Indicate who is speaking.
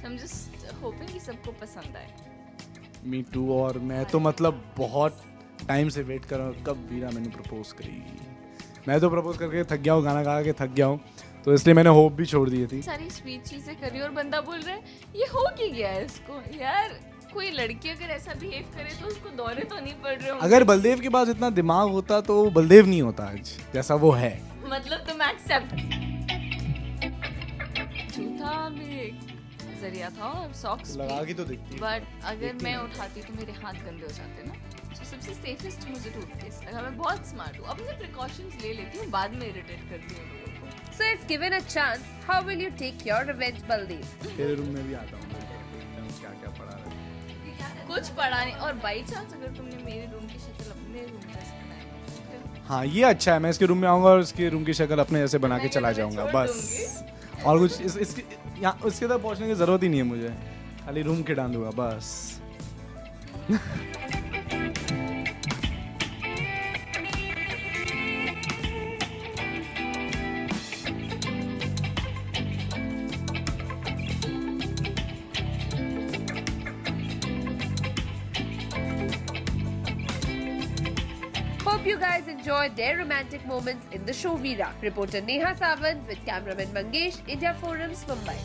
Speaker 1: So I'm just hoping कि सबको पसंद आए.
Speaker 2: Me too. और मैं तो मतलब बहुत टाइम से वेट कर रहा हूँ कब वीरा मैंने प्रपोज करेगी. मैं तो प्रपोज करके थक गया हूँ, गाना गा के थक गया हूँ, तो इसलिए मैंने होप भी छोड़ दी थी.
Speaker 1: सारी स्वीट चीजें करी और बंदा बोल रहा है ये हो की गया है इसको. यार कोई लड़की अगर ऐसा बिहेव करे तो उसको दौरे तो नहीं पड़ रहे होंगे.
Speaker 2: अगर बलदेव के पास इतना दिमाग होता तो वो बलदेव नहीं होता आज जैसा वो है.
Speaker 1: मतलब तुम एक्सेप्ट. जूता भी एक जरिया था और सॉक्स
Speaker 2: लगा के तो दिखती है.
Speaker 1: बट अगर मैं उठाती तो मेरे हाथ गंदे हो जाते ना. तो सबसे सेफेस्ट मुझे टूथपेस्ट लगा. मैं बहुत स्मार्ट हूँ. अपने प्रिकॉशंस ले लेती हूँ, बाद में इरिटेट करती हूँ लोगों को.
Speaker 3: So if given a chance, how will you take your revenge, Baldev?
Speaker 2: तेरे रूम में भी आता हूँ, क्या क्या पड़ा है.
Speaker 1: कुछ पढ़ा नहीं. और बाई चांस अगर तुमने मेरे रूम की शक्ल अपने रूम जैसे बनाई
Speaker 2: हाँ ये अच्छा है. मैं इसके रूम में आऊंगा और इसके रूम की शक्ल अपने जैसे बना के चला जाऊंगा बस. और कुछ इसके यहाँ उसके तक पहुंचने की जरूरत ही नहीं है मुझे. खाली रूम के डाल दूंगा बस.
Speaker 3: Hope you guys enjoyed their romantic moments in the show Veera. Reporter Neha Sawant with cameraman Mangesh, India Forums, Mumbai.